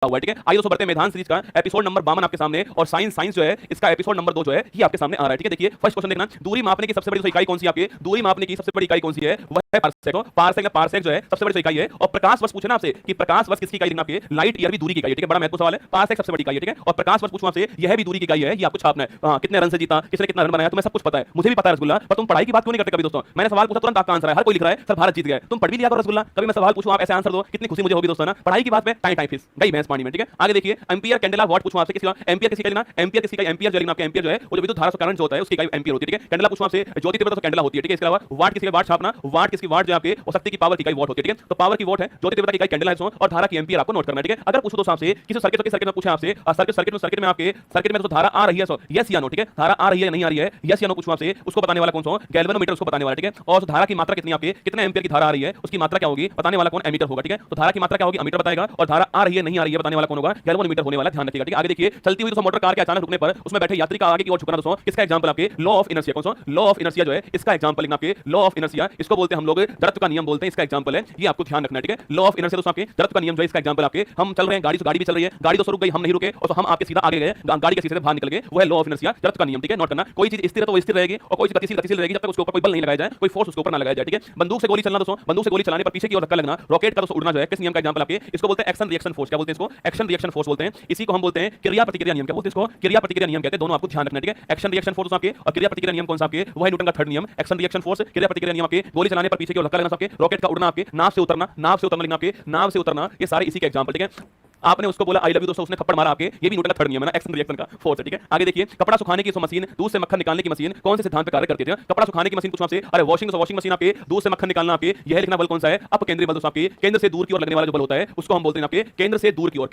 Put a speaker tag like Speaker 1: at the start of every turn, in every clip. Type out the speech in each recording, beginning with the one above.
Speaker 1: हुआ है, ठीक है। आइए दोस्तों बढ़ते हैं मैदान सीरीज का एपिसोड नंबर 52 आपके सामने, और साइंस जो है इसका एपिसोड नंबर 2 जो है ये आपके सामने आ रहा है, ठीक है। देखिए फर्स्ट क्वेश्चन देखना, दूरी मापने की सबसे बड़ी इकाई कौन सी है आपकी? दूरी मापने की सबसे बड़ी इकाई कौन सी है? वह है पारसेक। पारसेक जो है सबसे बड़ी इकाई है। और प्रकाश वर्ष पूछे ना आपसे कि प्रकाश वर्ष किसकी इकाई लिखना आपके? लाइट ईयर भी दूरी की इकाई है, ठीक है। बड़ा महत्वपूर्ण सवाल है। पारसेक सबसे बड़ी इकाई है, ठीक है। और प्रकाश वर्ष पूछूं आपसे, यह भी दूरी की इकाई है, ये आपको छापना है। हां, कितने रन से जीता, किसने कितना रन बनाया, तुम्हें सब कुछ पता है, मुझे भी पता है रसगुल्ला, पर तुम पढ़ाई की बात क्यों नहीं करते कभी दोस्तों? मैंने सवाल पूछा तुरंत आपका आंसर है, हर कोई लिख रहा है सर भारत जीत गया। तुम पढ़ भी लिया करो रसगुल्ला, कभी मैं सवाल पूछूं आप ऐसे आंसर दो, कितनी खुशी मुझे होगी दोस्तों ना। पढ़ाई की बात में टाइम फिस गई भैंस पानी में, ठीक है। आगे देखिए, एम्पियर कैंडेला वाट पूछूं आपसे, किसका एम्पियर किसी का लेना? एम्पियर किसी का? एम्पियर जो लेना आपके, एम्पियर जो है वो जो विद्युत धारा से करंट जो होता है उसकी इकाई एम्पियर होती है, ठीक है। कैंडेला पूछूं आपसे, ज्योति तीव्रता से कैंडेला होती है, ठीक है। इसके अलावा वाट किसी का? वाट छापना, वाट किसकी? वाट जो आपके और शक्ति की पावर की इकाई वाट होती है, ठीक है। तो पावर की वाट है, ज्योति तीव्रता की इकाई कैंडेला है, और धारा की एम्पियर आपको नोट करना है, ठीक है। अगर पूछो तो आपसे किसी सर्किट में पूछे आपसे, सर्किट में आपके सर्किट में तो धारा आ रही है, सो यस या नो, ठीक है। धारा आ रही है या नहीं आ रही है, यस या नो पूछूं आपसे, उसको बताने वाला कौन सा? गैल्वेनोमीटर उसको बताने वाला, ठीक है। और उस धारा की मात्रा कितनी आपके, कितने एम्पियर की धारा आ रही है, उसकी मात्रा क्या होगी बताने वाला कौन? एमीटर होगा, ठीक है। तो धारा की मात्रा क्या होगी? एमीटर बताएगा। और धारा आ रही है नहीं आ रही है बताने वाला कौन होगा? गैल्वेनोमीटर होने वाला, ध्यान रखिएगा, ठीक है। आगे देखिए, चलती हुई दोस्तों मोटर कार के अचानक रुकने पर उसमें बैठे यात्री का आगे की ओर झुकना दोस्तों, किसका एग्जांपल आपके? Law of inertia. कौन सा? लॉ ऑफ इनर्शिया जो है इसका एग्जांपल लिखना आपके, लॉ ऑफ इनर्शिया, इसको बोलते हैं हम लोग जड़त्व का नियम बोलते हैं, इसका एग्जांपल है, ये आपको ध्यान रखना है, ठीक है। लॉ ऑफ इनर्शिया दोस्तों आपके जड़त्व का नियम जो है इसका एग्जांपल आपके, हम चल रहे हैं गाड़ी भी चल रही है, गाड़ी दोस्तों रुक गई, हम नहीं रुके और तो हम आपके सीधा आगे गए, गाड़ी के सीधे बाहर निकल गए, वो है लॉ ऑफ इनर्शिया, जड़त्व का नियम, ठीक है। नोट करना, कोई चीज स्थिर है तो वो स्थिर रहेगी, और कोई चीज गतिशील रहेगी जब तक उसके ऊपर कोई बल नहीं लगाया जाए, कोई फोर्स उसके ऊपर ना लगाया जाए, ठीक है। बंदूक से गोली चलना दोस्तों, बंदूक से गोली चलाने पर पीछे की ओर धक्का लगना, रॉकेट का दोस्तों उड़ना जो है किस नियम का एग्जांपल आपके? इसको बोलते हैं एक्शन रिएक्शन फोर्स। क्या बोलते हैं इसको? एक्शन रिएक्शन फोर्स बोलते हैं। इसी को हम बोलते हैं क्रिया प्रतिक्रिया नियम। क्या बोलते हैं इसको? क्रिया प्रतिक्रिया नियम कहते हैं। दोनों आपको ध्यान रखना है, ठीक है। एक्शन रिएक्शन फोर्स आपके और क्रिया प्रतिक्रिया नियम कौन सा आपके? वो है न्यूटन का थर्ड नियम। एक्शन रिएक्शन फोर्स, क्रिया प्रतिक्रिया नियम आपके, गोली चलाने पर पीछे की ओर धक्का लगना आपके, रॉकेट का उड़ना आपके, नाव से उतरना लिखना आपके, नाव से उतरना, ये सारे इसी के एग्जांपल, ठीक है। आपने उसको बोला आई लव यू दोस्तों, उसने थप्पड़ मारा आपके, ये भी न्यूटन का थर्ड नियम है ना, एक्शन रिएक्शन का फोर्स है, ठीक है। आगे देखिए, कपड़ा सुखाने की मशीन, दूध से मक्खन निकालने की मशीन कौन से सिद्धांत पर कार्य करती है? कपड़ा सुखाने की मशीन पूछो आपसे, अरे वॉशिंग मशीन आपके, दूध से मक्खन निकालना आपके, यह लिखना बल कौन सा है? अपकेंद्री बल दोस्तों आपके, केंद्र से दूर की ओर लगने वाला जो बल होता है उसको हम बोलते हैं आपके केंद्र से दूर की ओर,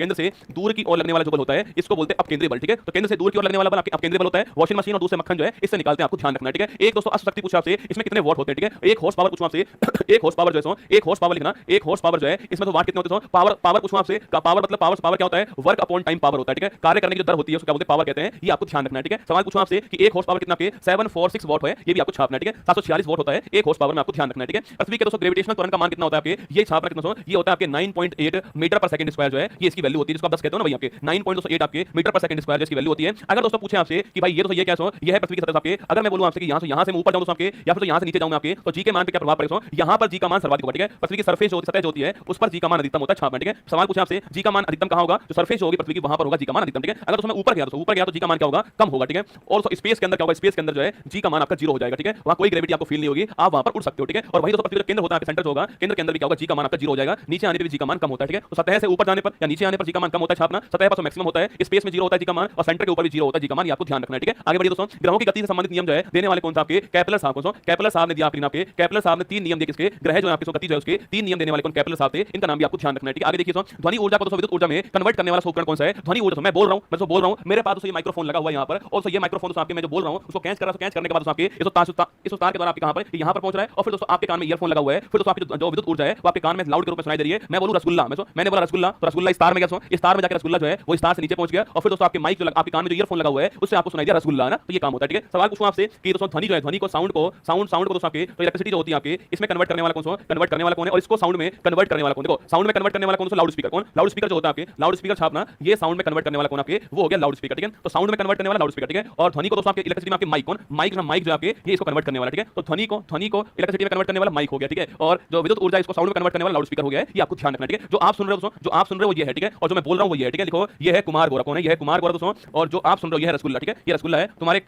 Speaker 1: लगने वाला जो बल होता है इसको बोलते हैं अपकेंद्री बल, ठीक है। तो केंद्र से दूर की ओर लगने वाला बल आपके अपकेंद्री बल होता है। वॉशिंग मशीन और दूध से मक्खन जो है इससे निकालते हैं, आपको ध्यान रखना है, ठीक है। एक दोस्तों अश्व शक्ति पूछा आपसे, इसमें कितने वॉट होते हैं, ठीक है। एक हॉर्स पावर पूछो आपसे, एक हॉर्स पावर जो है, एक हॉर्स पावर लिखना, एक हॉर्स पावर जो है इसमें तो वाट कितने होते हैं? पावर पूछो आपसे, पावर मतलब पावर क्या होता है? वर्क अपॉन टाइम पावर होता है, ठीक है। कार्य करने की जो दर होती है उसको क्या बोलते हैं? पावर कहते हैं, ये आपको ध्यान रखना है, ठीक है। सवाल पूछो आपसे कि एक हॉर्स पावर कितना के? 746 वाट है, ये भी आपको छापना है, ठीक है। 746 वाट होता है एक हॉर्स पावर में, आपको ध्यान रखना है, ठीक है। पृथ्वी के दोस्तों ग्रेविटेशनल त्वरण का मान कितना होता है आपके? ये छापना कितना दोस्तों? ये होता है आपके 9.8 मीटर पर सेकंड स्क्वायर जो है, ये इसकी वैल्यू होती है, जिसको आप 10 कहते हो ना भाई, आपके 9.8 आपके मीटर पर सेकंड स्क्वायर जिसकी वैल्यू होती है। अगर दोस्तों पूछे आपसे कि भाई ये दोस्तों ये क्या सो, ये है पृथ्वी की सतह आपके, अगर मैं बोलूं आपसे कि यहां से मैं ऊपर जाऊं दोस्तों आपके, या फिर यहां से नीचे जाऊं मैं आपके, तो जी के मान पे क्या प्रभाव पड़ेगा? यहां पर जी का मान सर्वाधिक होगा, ठीक है। पृथ्वी की सरफेस जो सतह जो होती है उस पर जी का मान अधिकतम होता है, छापना, ठीक है। सवाल पूछे आपसे जी का मान अधिकतम कहां होगा? जो सरफेस होगी पृथ्वी की वहां पर होगा जी का मान अधिकतम, ठीक है। अगर उसमें ऊपर गया तो जी का मान क्या होगा? कम होगा, ठीक है। और स्पेस के अंदर क्या होगा? स्पेस के अंदर जो है जी का मान आपका 0 हो जाएगा, ठीक है। वहां कोई ग्रेविटी आपको फील नहीं होगी, आप वहां पर उड़ सकते हो, ठीक है। और वही दोस्तों पृथ्वी का केंद्र होता है, सेंटर जो होगा, केंद्र के अंदर भी क्या होगा? जी का मान आपका 0 हो जाएगा, नीचे आने पे भी जी का मान कम होता है, ठीक है। तो सतह से ऊपर जाने पर या नीचे आने पर जी का मान कम होता है, छापना। सतह पर तो मैक्सिमम होता है, स्पेस में 0 होता है जी का मान, और सेंटर के ऊपर भी 0 होता है जी का मान, ये आपको ध्यान रखना है, ठीक है। आगे बढ़िए दोस्तों, ग्रहों की गति से संबंधित नियम जो है देने वाले कौन सा आपके? केपलर साहब। कौन सा? केपलर साहब ने दिया आपके, केपलर साहब ने 3 नियम दिए किसके? ग्रह जो है आपके गति जो है उसके 3 नियम देने वाले कौन? केपलर साहब थे, इनका नाम भी आपको ध्यान रखना है, ठीक है। आगे देखिए दोस्तों, ध्वनि ऊर्जा को दोस्तों विद्युत ऊर्जा में कन्वर्ट करने वाला उपकरण कौन सा है? ध्वनि ऊर्जा, मैं बोल रहा हूं, मेरे पास ये माइक्रोफोन लगा हुआ है यहां पर, और ये माइक्रोफोन दोस्तों आपके मैं जो बोल रहा हूं उसको कैच कर रहा हूं, कैच करने के बाद दोस्तों आपके इस तार के द्वारा आपके यहां पर पहुंच रहा है, और फिर दोस्तों आपके कान में ईयरफोन लगा हुआ है, फिर दोस्तों आपकी जो विद्युत ऊर्जा है वो आपके कान में लाउड के रूप में सुनाई दे रही है। मैं बोलूं रसगुल्ला, मैंने बोला रसगुल्ला, तो रसगुल्ला इस तार में गया, इस तार में जाकर रसगुल्ला जो है वो इस तार से नीचे पहुंच गया, और फिर दोस्तों आपके माइक जो आपके कान में जो ईयरफोन लगा हुआ है उससे आपको सुनाई दिया रसगुल्ला, ना। तो ये काम होता है, ठीक है। सवाल पूछूं आपसे कि दोस्तों ध्वनि जो है, ध्वनि को साउंड को दोस्तों आपके तो इलेक्ट्रिसिटी जो होती है आपके इसमें कन्वर्ट करने वाला कौन है, और इसको साउंड में कन्वर्ट करने वाला कौन? देखो साउंड में कन्वर्ट करने वाला कौन? Loud speaker. कौन? लाउड स्पीकर जो होता है आपके, लाउड स्पीकर छापना, ये साउंड में कन्वर्ट करने वाला कौन आपके? वो हो गया लाउड स्पीकर, ठीक है। तो साउंड में कन्वर्ट करने वाला लाउड स्पीकर, ठीक है। और ध्वनि को दोस्तों आपके इलेक्ट्रिसिटी में आपके माइक, कौन? माइक जो आपके ये इसको कन्वर्ट करने वाला, ठीक है। तो ध्वनि को इलेक्ट्रिसिटी में कन्वर्ट करने वाला माइक हो गया, ठीक है। और जो विद्युत ऊर्जा इसको साउंड में कन्वर्ट करने वाला लाउड स्पीकर हो गया है, ये आपको ध्यान रखना है, ठीक है। जो आप सुन रहे हो दोस्तों, जो आप सुन रहे हो वो ये है, ठीक है। और जो मैं बोल रहा हूं वो ये है, ठीक है। लिखो, ये है कुमार गौरव। कौन है? ये है कुमार गौरव दोस्तों। और जो आप सुन रहे हो ये है रसगुल्ला, ठीक है। ये रसगुल्ला है तुम्हारे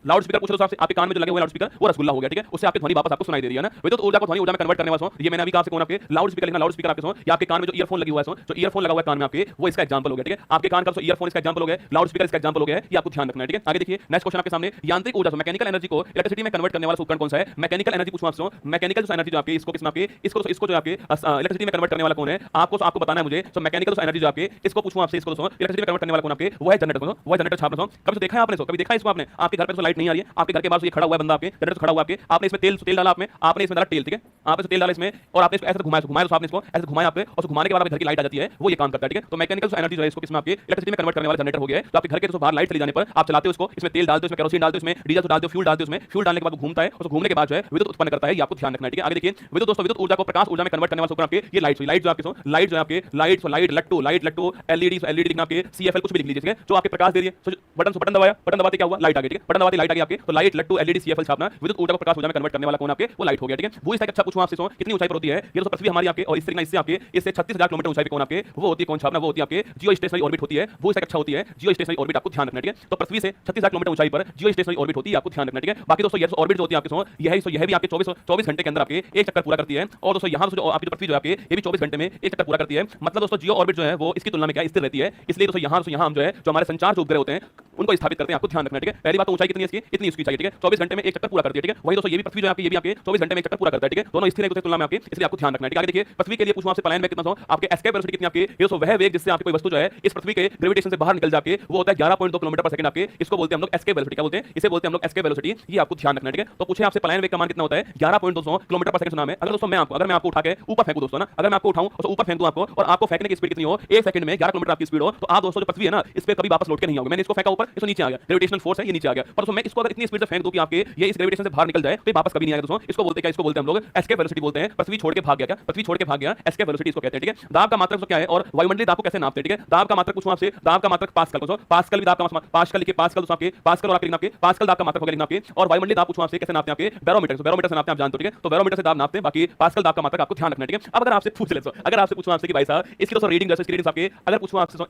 Speaker 1: लाउड स्पीकर पूछ रहे हो आपके कान में जो लगे हुए लाउड स्पीकर वो रसगुल्ला हो गया, ठीक है। उससे आपकी ध्वनि वापस आपको सुनाई दे रही है ना। विद्युत ऊर्जा को ध्वनि ऊर्जा में कन्वर्ट करने वाला ये मैंने अभी कहा से कौन आपके लाउड स्पीकर लिखना, लाउड स्पीकर आपके या आपके कान में जो ईयरफोन लगी हुआ है, जो ईयरफोन लगा हुआ है कान में आपके, वो इसका एग्जांपल हो गया, ठीक है। आपके कान का ईयरफोन इसका एग्जांपल हो गया, लाउड स्पीकर इसका एग्जांपल हो गया है, ये आपको ध्यान रखना है, ठीक है। आगे देखिए, नेक्स्ट क्वेश्चन आपके सामने, यांत्रिक ऊर्जा मैकेनिकल एनर्जी को इलेक्ट्रिसिटी में कन्वर्ट करने वाला उपकरण कौन सा है? मैकेनिकल एनर्जी पूछूं आपसे, मैकेनिकल एनर्जी जो आपके इसको जो आपके इलेक्ट्रिसिटी में कन्वर्ट करने वाला कौन है? आपको बताना है मुझे। तो मैकेनिकल एनर्जी जो आपके इसको पूछूं आपसे, इसको इलेक्ट्रिसिटी में कन्वर्ट करने वाला कौन आपके? वो है जनरेटर। वो जनरेटर छापना। कभी देखा है आपने? कभी देखा है इसको आपने? आपके घर पे लाइट नहीं आ रही है, आपके घर के बाहर ये खड़ा हुआ है बंदा, आपके जनरेटर खड़ा हुआ है, आपने इसमें तेल डाला, आपने इसमें डाला तेल, ठीक है, आपने तेल डाला इसमें और आपने इसको ऐसे घुमाया तो आपने इसको ऐसे घुमाया आपने, और घुमाने के बाद आपके घर की लाइट आ जाती है, वो ये काम करता है, ठीक है। तो मैकेनिकल एनर्जी जो है इसको किसमें आपके इलेक्ट्रिसिटी में कन्वर्ट करने वाला जनरेटर हो गया है। तो आपके घर के तो बाहर लाइट चली जाने पर आप चलाते हो इसको, इसमें तेल डालते हो, इसमें केरोसिन डालते हो, इसमें डीजल डालते हो, फ्यूल डालते हो, इसमें फ्यूल डालने के बाद घूमता है, और घूमने के बाद जो है विद्युत उत्पन्न करता है, ये आपको ध्यान रखना है, ठीक है। आगे देखिए विद्युत दोस्तों, विद्युत ऊर्जा को प्रकाश ऊर्जा में कन्वर्ट करने वाला आपके ये लाइट जो आपके लाइट जो आपके लाइट लट्टू एलईडी लिखना आपके सीएफएल कुछ भी लिख लीजिए, ठीक है, जो आपके प्रकाश दे रही है। बटन दबाया, बटन दबाते क्या हुआ, लाइट आ गई, ठीक है, बटन दबाते लाइट आ गई आपके, तो लाइट लट्टू एलईडी सीएफएल छापना विद्युत ऊर्जा को प्रकाश ऊर्जा में कन्वर्ट करने वाला कौन आपके, वो लाइट हो गया, ठीक है। वो इसका अच्छा पूछूं आपसे, कितनी ऊंचाई पर होती है ये दोस्तों पृथ्वी हमारी आपके, और इस तरीके इससे आपके इससे 36,000 किलोमीटर ऊंचाई पे कौन आपके वो होती है, कौन छापना, वो होती है आपके जियो स्टेशनरी ऑर्बिट होती है, वो इसका अच्छा होती है जियो स्टेशनरी ऑर्बिट, आपको ध्यान रखना है, ठीक है। तो पृथ्वी से 36,000 किलोमीटर ऊंचाई पर जियो स्टेशनरी ऑर्बिट होती है, आपको ध्यान रखना है, ठीक है। बाकी दोस्तों ये ऑर्बिट जो होती है आपके यह भी आपके 24 घंटे के अंदर आपके एक चक्कर पूरा करती है, और दोस्तों यहाँ जो आपकी पृथ्वी जो आपके ये भी 24 घंटे में एक चक्कर पूरा करती है। मतलब दोस्तों जियो ऑर्बिट जो है वो इसकी तुलना में क्या स्थिर रहती है, इसलिए दोस्तों यहाँ हम जो है जो हमारे संचार जो उपग्रह होते हैं उनको स्थापित करते हैं, आपको ध्यान रखना है, ठीक है। पहली बात तो ऊंचाई कितनी है इसकी, इतनी इसकी चाहिए, ठीक है, 24 घंटे में एक चक्कर पूरा करती है, ठीक है। वही दोस्तों ये भी पृथ्वी जो आपकी ये भी आपके 24 घंटे में एक चक्कर पूरा करता है, ठीक है। दोनों स्थिर है तुलना में आपके, इसलिए आपको ध्यान रखना है, ठीक है। आगे देखिए पृथ्वी के लिए पूछूं आपसे पलायन वेग कितना, आपके एस्केप वेलोसिटी कितनी आपकी, ये दोस्तों वह वेग जिससे आपकी कोई वस्तु जो है इस पृथ्वी के ग्रेविटेशन से बाहर निकल जाके वो होता है 11.2 किलोमीटर पर सेकंड आपके, इसको बोलते हैं हम लोग एस्केप वेलोसिटी, क्या बोलते हैं, इसे बोलते हैं हम लोग एस्केप वेलोसिटी, ये आपको ध्यान रखना है, ठीक है। तो पूछे आपसे पलायन वेग का मान कितना होता है, 11.2 किलोमीटर पर सेकंड सुना है। अगर दोस्तों अगर मैं आपको उठा के ऊपर फेंकूं दोस्तों ना, अगर मैं आपको उठाऊं और ऊपर फेंक दूं आपको, और आपको फेंकने की स्पीड कितनी हो, 1 सेकंड में 11 किलोमीटर आपकी स्पीड हो, तो आप दोस्तों जो पृथ्वी है ना इस पे कभी वापस लौट के नहीं आओगे। मैंने इसको फेंका ऊपर, इसको नीचे आ गया, ग्रेविटेशनल फोर्स है ये नीचे आ गया, पर दोस्तों मैं इसको अगर इतनी स्पीड से फेंक दूं कि आपके ये इस ग्रेविटेशन से बाहर निकल जाए तो ये वापस कभी नहीं आएगा दोस्तों। इसको बोलते हैं क्या, इसको बोलते हैं हम लोग एस्केप वेलोसिटी बोलते हैं। पृथ्वी छोड़ के भाग गया, क्या पृथ्वी छोड़ के भाग गया, एस्केप वेलोसिटी इसको कहते हैं, ठीक है। दाब का मात्रक क्या है और वायुमंडलीय दाब को कैसे नापते हैं, ठीक है। दाब का मात्रक पूछूं आपसे, दाब का मात्रक पास्कल, पास्कल भी दाब का पास्कल लिखिए, पास्कल दोस्तों आपके पास्कल और आपके लिखना आपके पास्कल दाब का मात्रक हो गया लिखना आपके, और वायुमंडलीय दाब पूछूं आपसे कैसे नापते हैं आपके, बैरोमीटर से नापते हैं, आप जानते हो, ठीक है। तो बैरोमीटर से दाब नापते हैं, बाकी पास्कल दाब का मात्रक आपको ध्यान रखना है, ठीक है। अब अगर आपसे पूछ ले, अगर आपसे पूछूं आपसे कि भाई साहब इसकी दोस्तों रीडिंग जैसे रीडिंग आपके, अगर पूछूं आपसे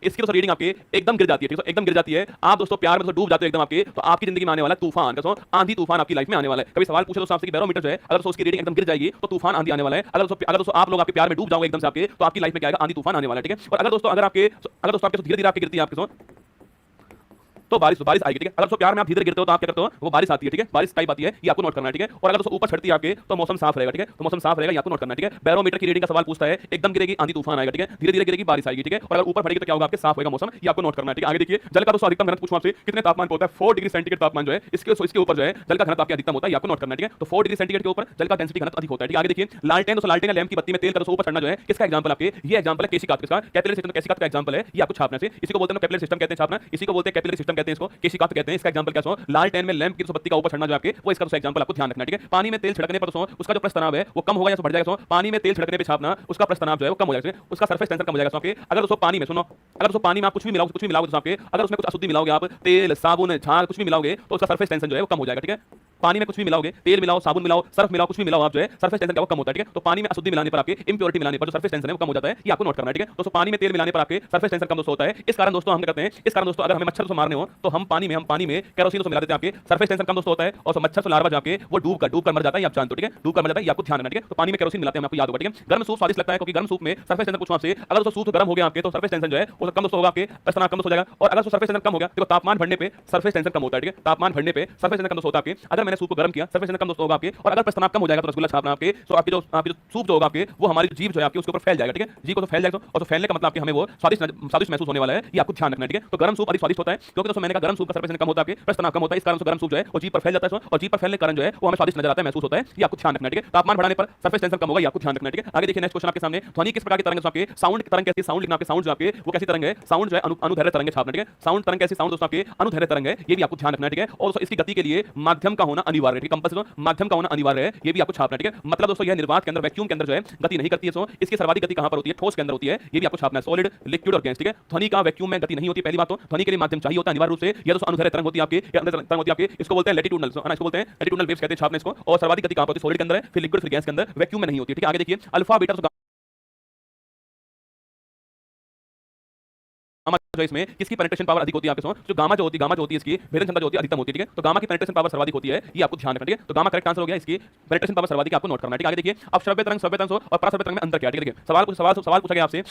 Speaker 1: इसकी तो रीडिंग आपके एकदम गिर जाती है, ठीक है, एकदम गिर जाती है, आप दोस्तों प्यार में तो डूब जाते हो एकदम आपके, तो आपकी जिंदगी में आने वाला तूफान, दोस्तों आंधी तूफान आपकी लाइफ में आने वाला है। कभी सवाल पूछे दोस्तों आपसे कि बैरोमीटर जो है अगर दोस्तों उसकी रीडिंग एकदम गिर जाएगी तो तूफान आंधी आने वाला है। अगर दोस्तों आप लोग आपके प्यार में डूब जाओगे एकदम से आपके, तो आपकी लाइफ में क्या आएगा, आंधी तूफान आने वाला है, ठीक है। और अगर दोस्तों आपके धीरे धीरे आपकी गिरती है आपके तो बारिश आएगी, ठीक है। अगर दोस्तों प्यार में आप धीरे गिरते हो तो आप क्या करते हो, वो बारिश आती है, ठीक है, बारिश टाइप आती है, ये आपको नोट करना है, ठीक है। और अगर दोस्तों ऊपर चढ़ती है आपके तो मौसम साफ रहेगा, ठीक है, तो मौसम साफ रहेगा, ये आपको नोट करना है, ठीक है। बैरोमीटर की रीडिंग का सवाल पूछता है, एकदम गिरेगी आंधी तूफान आएगा, ठीक है, धीरे धीरे गिरेगी बारिश आएगी, ठीक है। और अगर ऊपर बढ़ेगी तो क्या होगा, आपके साफ होगा मौसम, ये आपको नोट करना है, ठीक है। आगे देखिए जल का दोस्तों अधिकतम घनत्व पूछूं आपसे कितने तापमान पर होता है, 4 डिग्री सेंटीग्रेड तापमान जो है इसके ऊपर जो है जल का घनत्व आपके अधिकतम होता है, ये आपको नोट करना है, ठीक है। तो 4 डिग्री सेंटीग्रेड के ऊपर जल का डेंसिटी घनत्व अधिक होता है, ठीक है। आगे देखिए लालटेन, दोस्तों लालटेन लैंप की बत्ती में तेल का ऊपर चढ़ना जो है किसका एग्जांपल आपके, ये एग्जांपल है केशिका, किसका, कैपिलरी सिस्टम, केशिका का एग्जांपल है, ये आपको छापना है, इसी को बोलते हैं कैपिलरी सिस्टम कहते हैं छापना, इसी को बोलते हैं कैपिलरी सिस्टम कहते हैं, इसको केशिका कहते हैं। इसका एग्जांपल क्या सो लालटेन में लैंप की बत्ती का ऊपर चढ़ना जो आपके वो इसका एग्जांपल आपको ध्यान रखना है, ठीक है। पानी में तेल छिड़कने पर दोस्तों उसका जो प्रस्थ तनाव है वो कम होगा या बढ़ जाएगा, पानी में तेल छिड़कने पे छापना उसका प्रस्थ तनाव जो है वो कम हो जाएगा, उसका सरफेस टेंशन कम हो जाएगा आपके। अगर दोस्तों पानी में सुनो, अगर दोस्तों पानी में आप कुछ भी मिलाओगे दोस्तों आपके, अगर उसमें कुछ अशुद्धि मिलाओगे आप, तेल साबुन झाग कुछ भी मिलाओगे तो उसका सरफेस टेंशन जो है वो कम हो जाएगा, ठीक है। पानी में कुछ भी मिलाओगे, तेल मिलाओ, साबुन मिलाओ, सर्फ मिलाओ, कुछ भी मिलाओ आप जो है सरफेस टेंशन का कम होता है, ठीक है। तो पानी में अशुद्धि मिलाने पर आपके इंप्योरिटी मिलाने पर जो सरफेस टेंशन है वो कम हो जाता है, ये आपको नोट करना है, ठीक है। दोस्तों पानी में तेल मिलाने पर आपके सरफेस टेंशन कम दोस्तों होता है। इस कारण दोस्तों हम क्या करते हैं, इस कारण दोस्तों अगर हमें मच्छर से मारने हो तो हम पानी में केरोसिन मिला देते हैं, आपके सरफेस टेंशन कम दोस्तों होता है, और मच्छर से लार्वा जाके वो डूब कर मर जाता है, आप जानते हो, ठीक है, डूब कर मर जाता है, ये आपको ध्यान रखना है, ठीक है। तो पानी में केरोसिन मिलाते हैं, आपको याद होगा, ठीक है। गर्म सूप स्वादिष्ट लगता है क्योंकि गर्म सूप में सरफेस टेंशन पूछूं आपसे, अगर दोस्तों सूप गर्म हो गया आपके तो सरफेस टेंशन जो है वो कम दोस्तों होगा, आपके प्रस्ताव कम दोस्तों हो जाएगा। और अगर सरफेस टेंशन कम हो गया तो तापमान बढ़ने पे सरफेस टेंशन कम होता है, ठीक है, तापमान बढ़ने पे सरफेस टेंशन कम दोस्तों होता है आपके। अगर मैंने सूप को गर्म किया सरफेस टेंशन कम दोस्तों होगा आपके, और अगर प्रस्ताव कम हो जाएगा तो रसगुल्ला छापना आपके, तो आपकी जो सूप जो होगा आपके वो हमारी जीभ जो है आपके उसके ऊपर फैल जाएगा, ठीक है, जीभ को तो फैल जाएगा, और तो फैलने का मतलब आपके हमें वो स्वादिष्ट महसूस होने वाला है, ये आपको ध्यान रखना है, ठीक है। तो गर्म सूप अधिक स्वादिष्ट होता है क्योंकि दोस्तों मैंने कहा गर्म सूप का सरफेस टेंशन कम होता है, आपके प्रस्ताव कम होता है, इस कारण से गर्म सूप जो है वो जीभ पर फैल जाता है, और जीभ पर फैलने के कारण जो है वो हमें स्वादिष्ट नजर आता है, महसूस होता है, ये आपको ध्यान रखना है, ठीक है। तापमान बढ़ाने पर सरफेस टेंशन कम होगा, ये आपको ध्यान रखना है, ठीक है। आगे देखिए नेक्स्ट क्वेश्चन आपके सामने, ध्वनि किस प्रकार की तरंग है आपके, साउंड की तरंग कैसी, साउंड लिखना आपके, साउंड जो आपके वो कैसी तरंग है, साउंड जो है अनुदैर्ध्य तरंग छापना, ठीक है। साउंड तरंग कैसी, साउंड दोस्तों आपके अनुदैर्ध्य तरंग है, ये भी आपको ध्यान रखना है, ठीक है। और इसकी गति के लिए माध्यम का होना अनिवार्य है, ठीक है, कंपल्सरी माध्यम का होना अनिवार्य है, ये भी आपको छापना है, ठीक है। मतलब दोस्तों यह निर्वात के अंदर वैक्यूम के अंदर जो है गति नहीं करती है, सो इसकी सर्वाधिक गति कहां पर होती है, ठोस के अंदर होती है, ये भी आपको छापना है, सॉलिड, लिक्विड और गैस, ठीक है। ध्वनि का वैक्यूम में गति नहीं होती, पहली बात तो ध्वनि के लिए माध्यम चाहिए होता है अनिवार्य रूप से, यह दोस्तों अनुदैर्ध्य तरंग होती है आपकी, ये अनुदैर्ध्य तरंग होती है आपकी, इसको बोलते हैं लैटिट्यूडनल, इसको बोलते हैं लैटिट्यूडनल वेव्स कहते हैं छापने इसको। और सर्वाधिक गति कहां पर होती है, सॉलिड के अंदर है, फिर लिक्विड, फिर गैस के अंदर, वैक्यूम में नहीं होती है, ठीक है। आगे देखिए अल्फा बीटा गामा जो इसमें किसकी पेनिट्रेशन पावर अधिक होती है आपके सो, जो गामा जो होती है इसकी भेदन क्षमता जो होती है अधिकतम होती है, ठीक है। तो गामा की पेनिट्रेशन पावर सर्वाधिक होती है, ये आपको ध्यान रखना, ठीक है। तो गामा करेक्ट आंसर हो गया, इसकी पेनिट्रेशन पावर सर्वाधिक आपको नोट करना है, ठीक है। आगे देखिए अब श्रव्य तरंग और पराश्रव्य तरंग में अंतर क्या है, ठीक है। देखिए सवाल पूछा गया आपसे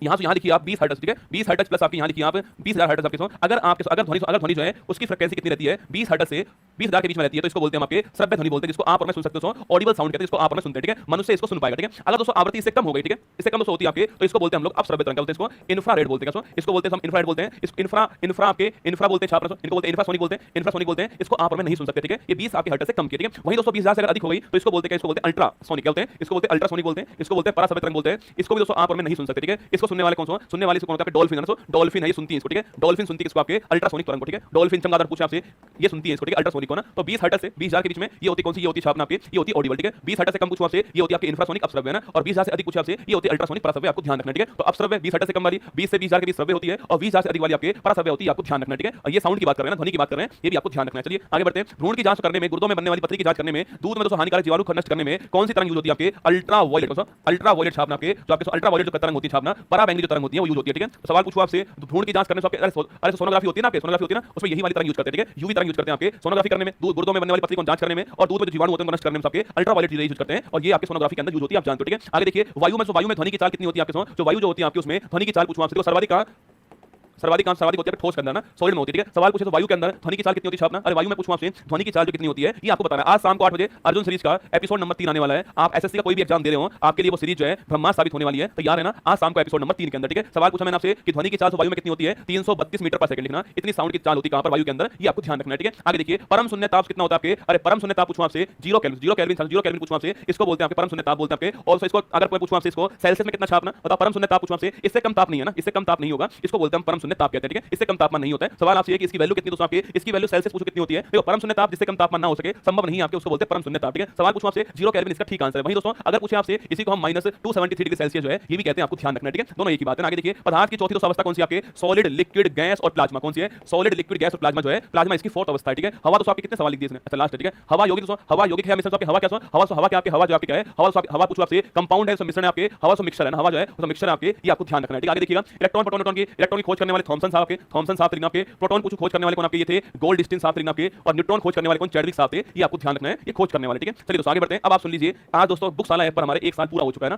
Speaker 1: यहाँ से यहाँ लिखिए आप 20 हर्ट्ज, ठीक है, 20 हर्ट्ज प्लस आपके यहाँ लिखिए आप 20,000 हर्ट्ज आपके सॉन्ग। अगर ध्वनि जो है उसकी फ्रिक्वेंसी कितनी रहती है 20 हर्ट्ज से 20,000 के बीच में रहती है, तो इसको बोलते हैं हम आपके श्रव्य ध्वनि बोलते हैं, जिसको आप और मैं सुन सकते हो, ऑडिबल साउंड कहते हैं, जिसको आप और मैं सुनते हैं, ठीक है, मनुष्य इसको सुन पाएगा, ठीक है। अगर दोस्तों आवृत्ति इससे कम हो गई, ठीक है, इससे कम दोस्तों होती है आपके, तो इसको बोलते हैं हम लोग अपश्रव्य तरंग, बोलते हैं इसको इंफ्रारेड बोलते हैं, इसको बोलते हैं हम इंफ्रारेड बोलते हैं, इसको इंफ्रा आपके इंफ्रा बोलते हैं, छात्र इनको बोलते हैं इंफ्रासोनिक बोलते हैं, इंफ्रासोनिक बोलते हैं, इसको आप और मैं नहीं सुन सकते, ठीक है। ये 20 आपके हर्ट्ज से कम की, ठीक है। वहीं दोस्तों 20,000 से अगर अधिक हो गई तो इसको बोलते हैं, इसको बोलते हैं अल्ट्रासोनिक बोलते हैं, इसको बोलते हैं अल्ट्रासोनिक बोलते हैं, इसको बोलते हैं पराश्रव्य तरंग बोलते हैं, इसको भी दोस्तों आप और मैं नहीं सुन सकते, ठीक है। इसको सुनने वाले कौन से, सुनने वाले कौन होता है, डॉल्फिन है ना, डॉल्फिन है, ये सुनती है इसको, ठीक है, डॉल्फिन सुनती है इसको आपके अल्ट्रासोनिक तरंग को, ठीक है। डॉल्फिन चमगादड़ पूछे आपसे, ये सुनती है इसको, ठीक है, अल्ट्रासोनिक को ना। तो 20 हर्ट्ज से 20,000 के बीच में ये होती कौन सी, ये होती छापना आपकी, ये होती ऑडिबल, ठीक है। 20 हर्ट्ज से कम पूछो आपसे, ये होती आपकी इंफ्रासोनिक अपश्रव्य है ना, और 20,000 से अधिक पूछे आपसे, ये होती अल्ट्रासोनिक पराश्रव्य, आपको ध्यान रखना, ठीक है। तो अपश्रव्य 20 हर्ट्ज से कम वाली 20 से 20,000 के बीच श्रव्य होती है, और 20,000 से अधिक वाली आपके पराश्रव्य होती है, आपको ध्यान रखना, ठीक है। और ये साउंड की बात कर रहे हैं ना, ध्वनि की बात कर रहे हैं, ये भी आपको ध्यान रखना है। चलिए आगे बढ़ते हैं। भ्रूण की जांच करने में, गुर्दों में बनने वाली पथरी की जांच करने में, दूध में दोस्तों हानिकारक जीवाणु नष्ट करने में कौन सी तरंग यूज होती है आपके, अल्ट्रावायलेट, कौन सा अल्ट्रावायलेट छापना आपके, जो आपके अल्ट्रावायलेट जो तरंग होती है छापना, पराबैंगनी जो तरंग होती है वो यूज होती है, ठीक है। तो सवाल पूछो आपसे, भ्रूण की जांच करने से आपके अरे सोनोग्राफी होती है ना, आपके सोनोग्राफी होती है ना, उसमें यही वाली तरंग यूज करते हैं, ठीक है, यूवी तरंग यूज करते हैं आपके सोनोग्राफी करने में, दूध गुर्दों में बनने वाली पथरी को जांच करने में, और दूध में जो जीवाणु होते हैं उनको नष्ट करने में आपके अल्ट्रावायलेट चीजें यूज करते हैं, और ये आपके सोनोग्राफी के अंदर यूज होती है, आप जानते हो, ठीक है। आगे देखिए, वायु में ध्वनि की चाल कितनी होती है आपके, जो वायु जो होती है आपकी उसमें ध्वनि की चाल पूछूं आपसे, सर्वाधिक होती है ठोस के अंदर ना, सॉलिड में होती है, ठीक है। सवाल पूछे तो वायु के अंदर ध्वनि की चाल कितनी होती है छापना, अरे वायु में पूछूं आपसे ध्वनि की चाल जो कितनी होती है, ये आपको बताना है। आज शाम को 8 बजे अर्जुन सीरीज का एपिसोड नंबर 3 आने वाला है। आप एसएससी का कोई भी एग्जाम दे रहे हो, आपके लिए वो सीरीज जो है ब्रह्मास्त्र साबित होने वाली है, तैयार है ना। आज शाम को एपिसोड नंबर 3 के अंदर, ठीक है। सवाल पूछा मैंने आपसे कि ध्वनि की चाल वायु में कितनी होती है, 332 मीटर पर सेकंड लिखना, इतनी साउंड की चाल होती है कहां पर, वायु के अंदर, ये आपको ध्यान रखना है, ठीक है। आगे देखिए, परम शून्य ताप कितना होता है आपके, अरे परम शून्य ताप पूछूं आपसे 0 केल्विन पूछूं आपसे, इसको बोलते हैं आपके परम शून्य ताप बोलते हैं आपके। और इसको अगर कोई पूछूं आपसे इसको सेल्सियस में कितना छापना, बताओ परम शून्य ताप पूछूं आपसे, इससे कम ताप नहीं है ना, इससे कम ताप नहीं होगा, इसको बोलते हैं परम शून्य ताप कहते हैं, ठीक है। इससे कम तापमान नहीं होता है। सवाल आपसे कि इसकी वैल्यू कितनी, दोस्तों आपके इसकी वैल्यू सेल्सियस पूछो कितनी होती है, देखो परम शून्य ताप जिससे कम तापमान ना हो सके, संभव नहीं है आपके, उसको बोलते हैं परम शून्य ताप, ठीक है। सवाल पूछो आपसे 0 केल्विन, इसका ठीक आंसर है। वहीं दोस्तों अगर पूछे आपसे इसी को हम -273 डिग्री सेल्सियस जो है, ये भी कहते हैं, आपको ध्यान रखना है, ठीक है। दोनों एक ही बात है। आगे देखिए, पदार्थ की चौथी दोस्तों अवस्था कौन सी आपके, सॉलिड, लिक्विड, गैस और प्लाज्मा, कौन सी है, सॉलिड, लिक्विड, गैस और प्लाज्मा जो है, प्लाज्मा इसकी फोर्थ अवस्था है, ठीक है। हवा दोस्तों आपके कितने सवाल लिख दिए इसने, अच्छा लास्ट है, ठीक है। हवा यौगिक दोस्तों, हवा यौगिक है, मिश्रण आपके हवा क्या, हवा क्या आपके, हवा जो आपके क्या है, हवा पूछो आपसे कंपाउंड है, मिश्रण है आपके, हवा से मिक्सचर है ना, हवा जो है वो मिक्सचर है आपके, ये आपको ध्यान रखना है, ठीक है। आगे देखिएगा, इलेक्ट्रॉन प्रोटॉन इलेक्ट्रॉन की खोज करने वाले थॉमसन साहब के, थॉमसन साहब तरीके आपके, प्रोटॉन पूछो खोज करने वाले कौन आपके, ये थे गोल्डस्टीन साहब तरीके आपके, और न्यूट्रॉन खोज करने वाले कौन, चैडविक साहब थे, ये आपको ध्यान रखना है, ये खोज करने वाले, ठीक है। चलिए दोस्तों आगे बढ़ते हैं। अब आप सुन लीजिए, आज दोस्तों बुकशाला ऐप पर हमारे 1 साल पूरा हो चुका है ना।